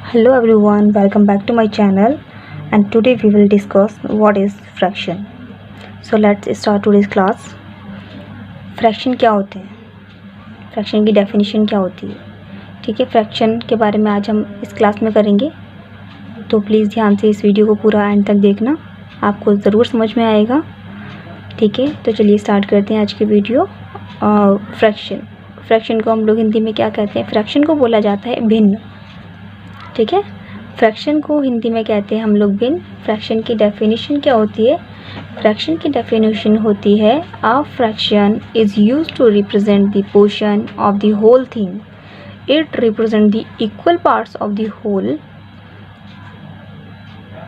Hello everyone, welcome back to my channel and today we will discuss what is fraction. So let's start today's class. Fraction क्या होते हैं, fraction की definition क्या होती है, ठीक है। फ्रैक्शन के बारे में आज हम इस क्लास में करेंगे, तो प्लीज़ ध्यान से इस वीडियो को पूरा एंड तक देखना, आपको ज़रूर समझ में आएगा, ठीक है। तो चलिए स्टार्ट करते हैं आज की वीडियो। फ्रैक्शन को हम लोग हिंदी में क्या कहते हैं? फ्रैक्शन को बोला जाता है भिन्न, ठीक है। फ्रैक्शन को हिंदी में कहते हैं हम लोग भिन्न। फ्रैक्शन की डेफिनेशन क्या होती है? फ्रैक्शन की डेफिनेशन होती है a fraction is used to represent the portion of the whole thing. It represent the equal parts of the whole.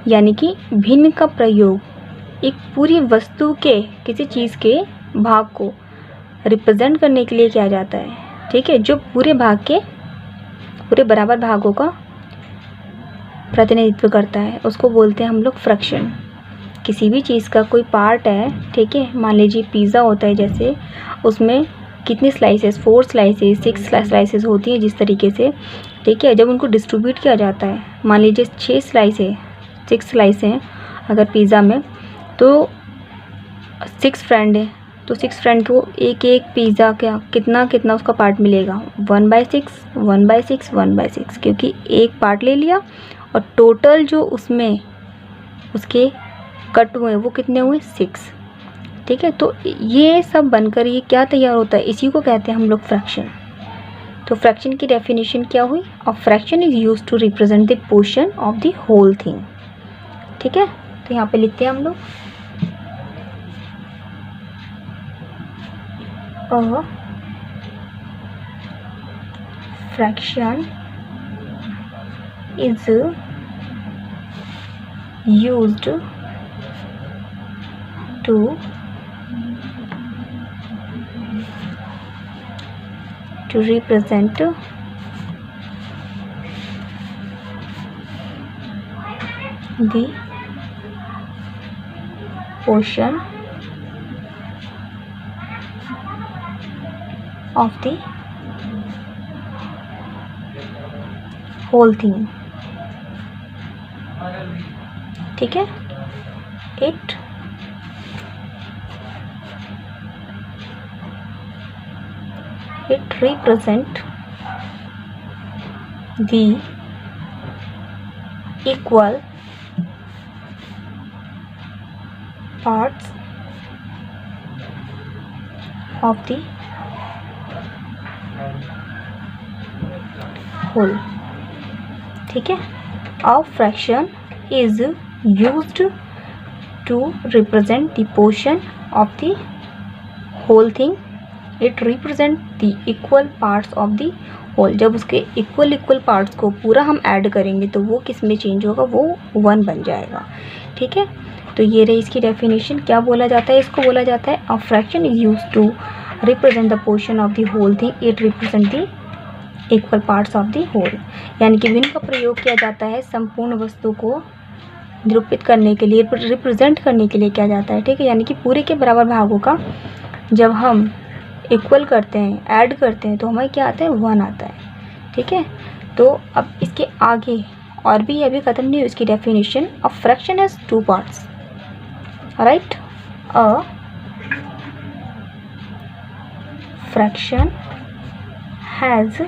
यानी कि भिन्न का प्रयोग एक पूरी वस्तु के, किसी चीज़ के भाग को रिप्रेजेंट करने के लिए किया जाता है, ठीक है। जो पूरे बराबर भागों का प्रतिनिधित्व करता है उसको बोलते हैं हम लोग फ्रैक्शन। किसी भी चीज़ का कोई पार्ट है, ठीक है। मान लीजिए पिज़्ज़ा होता है, जैसे उसमें कितने स्लाइसेस, 4 स्लाइसेस, 6 स्लाइसेस होती हैं जिस तरीके से, ठीक है। जब उनको डिस्ट्रीब्यूट किया जाता है, मान लीजिए 6 स्लाइस हैं अगर पिज़्ज़ा में, तो 6 फ्रेंड है, तो 6 फ्रेंड को एक एक पिज़्ज़ा का कितना उसका पार्ट मिलेगा? 1/6, 1/6, 1/6, क्योंकि एक पार्ट ले लिया और टोटल जो उसमें उसके कट हुए वो कितने हुए? 6, ठीक है। तो ये सब बनकर ये क्या तैयार होता है? इसी को कहते हैं हम लोग फ्रैक्शन। तो फ्रैक्शन की डेफिनेशन क्या हुई? A fraction is used to represent the portion of the whole thing, ठीक है। तो यहाँ पे लिखते हैं हम लोग a fraction is used to represent the portion of the whole thing, ठीक है। It represent the equal parts of the whole, ठीक है। A fraction is used to represent the portion of the whole thing. It represent the equal parts of the whole. जब उसके equal parts को पूरा हम add करेंगे तो वो किस में चेंज होगा? वो 1 बन जाएगा, ठीक है। तो ये रही इसकी डेफिनेशन। क्या बोला जाता है? इसको बोला जाता है a fraction is used to represent the portion of the whole thing. It represent the equal parts of the whole. यानी कि भिन्न का प्रयोग किया जाता है संपूर्ण वस्तु को निरूपित करने के लिए, रिप्रेजेंट करने के लिए किया जाता है, ठीक है। यानी कि पूरे के बराबर भागों का जब हम इक्वल करते हैं, ऐड करते हैं, तो हमें क्या आता है? 1 आता है, ठीक है। तो अब इसके आगे और भी अभी ख़त्म नहीं हुई इसकी definition. A fraction has 2 parts, right. A fraction has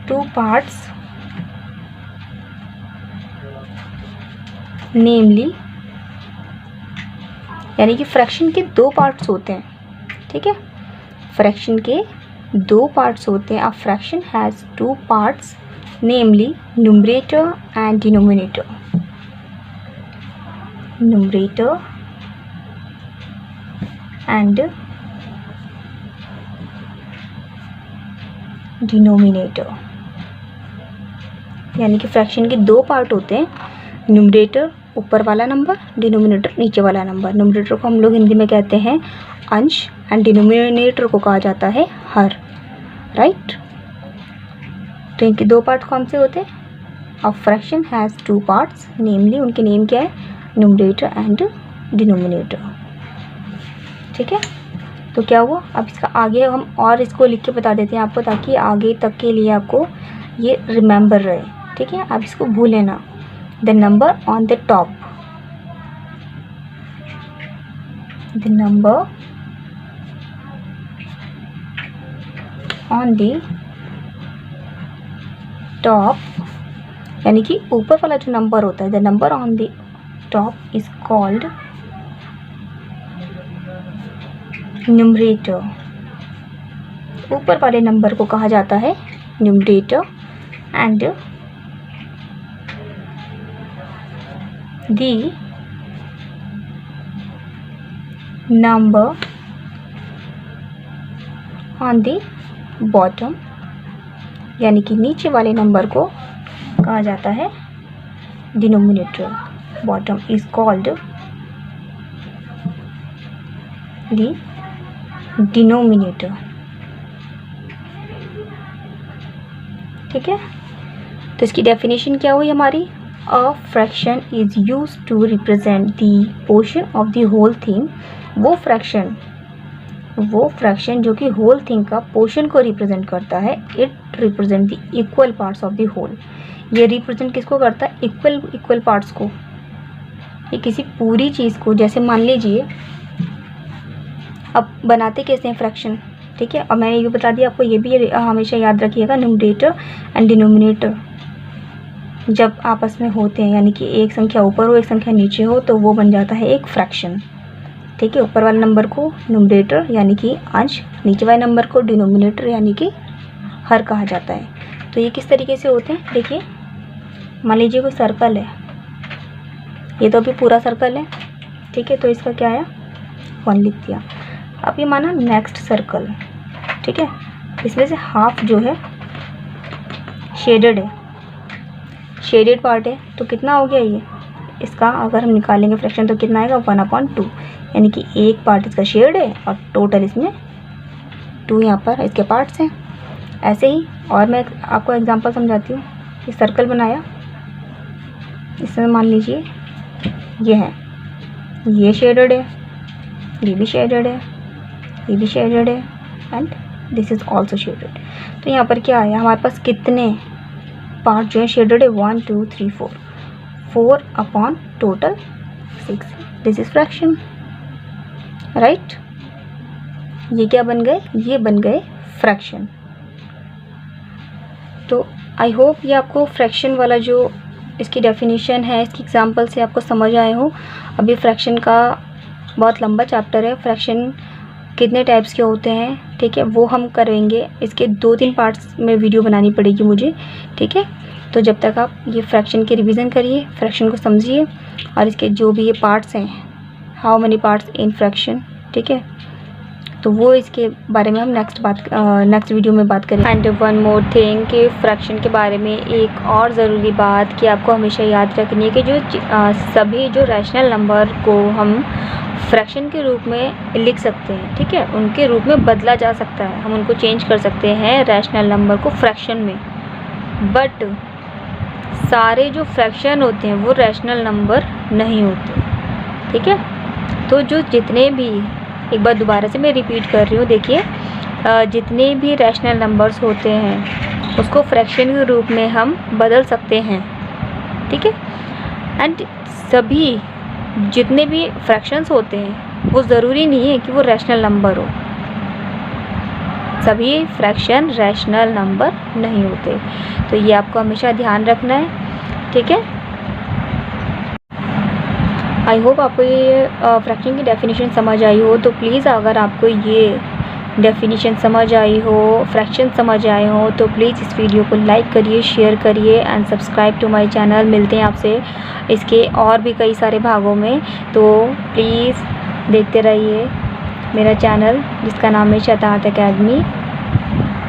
2 parts, namely, यानी कि फ्रैक्शन के 2 पार्ट्स होते हैं, ठीक है। फ्रैक्शन के 2 पार्ट्स होते हैं। अ fraction has 2 parts, namely numerator and denominator. Numerator and denominator, यानी कि फ्रैक्शन के 2 पार्ट होते हैं, न्यूमरेटर ऊपर वाला नंबर, डिनोमिनेटर नीचे वाला नंबर। न्यूमरेटर को हम लोग हिंदी में कहते हैं अंश एंड डिनोमिनेटर को कहा जाता है हर, राइट। तो इनके 2 पार्ट कौन से होते हैं? अ फ्रैक्शन हैज़ 2 पार्ट्स, नेमली उनके नेम क्या है? न्यूमरेटर एंड डिनोमिनेटर, ठीक है। तो क्या हुआ? अब इसका आगे हम और इसको लिख के बता देते हैं आपको, ताकि आगे तक के लिए आपको ये रिमेंबर रहे, ठीक है, आप इसको भूले ना। The number on the top, the number on the top, यानी कि ऊपर वाला जो नंबर होता है, the number on the top is called numerator. ऊपर वाले नंबर को कहा जाता है numerator, and the number on the bottom, यानी कि नीचे वाले नंबर को कहा जाता है denominator. Bottom is called the denominator, ठीक है। तो इसकी डेफिनेशन क्या हुई हमारी? अ fraction is use to represent the portion of the whole thing. वो फ्रैक्शन जो कि होल थिंग का पोर्शन को रिप्रेजेंट करता है, it represent the equal parts of the whole. ये रिप्रेजेंट किसको करता है? इक्वल पार्ट्स को। ये किसी पूरी चीज़ को, जैसे मान लीजिए, अब बनाते कैसे हैं फ्रैक्शन, ठीक है। और मैंने ये बता दिया आपको, ये भी हमेशा याद रखिएगा, न्यूमरेटर एंड डिनोमिनेटर जब आपस में होते हैं, यानी कि एक संख्या ऊपर हो एक संख्या नीचे हो, तो वो बन जाता है एक फ्रैक्शन, ठीक है। ऊपर वाले नंबर को न्यूमरेटर यानी कि अंश, नीचे वाले नंबर को डिनोमिनेटर यानी कि हर कहा जाता है। तो ये किस तरीके से होते हैं, देखिए, मान लीजिए कोई सर्कल है, ये तो अभी पूरा सर्कल है, ठीक है, तो इसका क्या आया? 1 लिख दिया। अब ये माना नेक्स्ट सर्कल, ठीक है, इसमें से हाफ जो है शेडेड है, शेडेड पार्ट है, तो कितना हो गया ये? इसका अगर हम निकालेंगे फ्रैक्शन तो कितना आएगा? 1/2, यानी कि एक पार्ट इसका शेड है और टोटल इसमें 2 यहाँ पर इसके पार्ट्स हैं। ऐसे ही और मैं आपको एग्जांपल समझाती हूँ। ये सर्कल बनाया, इसमें मान लीजिए ये है, ये शेडेड है, ये भी शेडेड है, ये भी शेडेड है, and this is also shaded. तो यहाँ पर क्या आया हमारे पास? कितने पार्ट जो है शेडेड है? 1 2 3 4 upon total 6। This is fraction, right. ये क्या बन गए? ये बन गए फ्रैक्शन। तो आई होप ये आपको फ्रैक्शन वाला जो इसकी डेफिनेशन है, इसकी एग्जांपल से आपको समझ आए हो। अभी फ्रैक्शन का बहुत लंबा चैप्टर है, फ्रैक्शन कितने टाइप्स के होते हैं, ठीक है, वो हम करेंगे। इसके 2-3 पार्ट्स में वीडियो बनानी पड़ेगी मुझे, ठीक है। तो जब तक आप ये फ्रैक्शन की रिवीजन करिए, फ्रैक्शन को समझिए, और इसके जो भी ये पार्ट्स हैं, how many parts in fraction, ठीक है, तो वो इसके बारे में हम नेक्स्ट वीडियो में बात करेंगे। एंड वन मोर थिंग कि फ्रैक्शन के बारे में एक और ज़रूरी बात कि आपको हमेशा याद रखनी है कि जो सभी जो रैशनल नंबर को हम फ्रैक्शन के रूप में लिख सकते हैं, ठीक है, उनके रूप में बदला जा सकता है, हम उनको चेंज कर सकते हैं रैशनल नंबर को फ्रैक्शन में। बट सारे जो फ्रैक्शन होते हैं वो रैशनल नंबर नहीं होते, ठीक है। तो जो जितने भी, एक बार दोबारा से मैं रिपीट कर रही हूँ, देखिए, जितने भी रैशनल नंबर्स होते हैं उसको फ्रैक्शन के रूप में हम बदल सकते हैं, ठीक है। एंड सभी जितने भी फ्रैक्शंस होते हैं वो ज़रूरी नहीं है कि वो रैशनल नंबर हो, सभी फ्रैक्शन रैशनल नंबर नहीं होते। तो ये आपको हमेशा ध्यान रखना है, ठीक है। आई होप आपको ये फ्रैक्शन की डेफिनेशन समझ आई हो। तो प्लीज़ अगर आपको ये डेफिनेशन समझ आई हो, फ्रैक्शन समझ आए हो, तो प्लीज़ इस वीडियो को लाइक करिए, शेयर करिए and subscribe to my channel. मिलते हैं आपसे इसके और भी कई सारे भागों में, तो प्लीज़ देखते रहिए मेरा चैनल जिसका नाम है शताहत एकेडमी।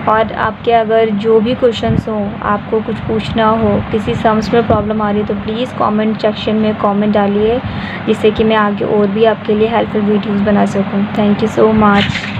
और आपके अगर जो भी क्वेश्चंस हो, आपको कुछ पूछना हो, किसी सम्स में प्रॉब्लम आ रही है, तो प्लीज़ कमेंट सेक्शन में कमेंट डालिए, जिससे कि मैं आगे और भी आपके लिए हेल्पफुल वीडियोस बना सकूं। Thank you so much.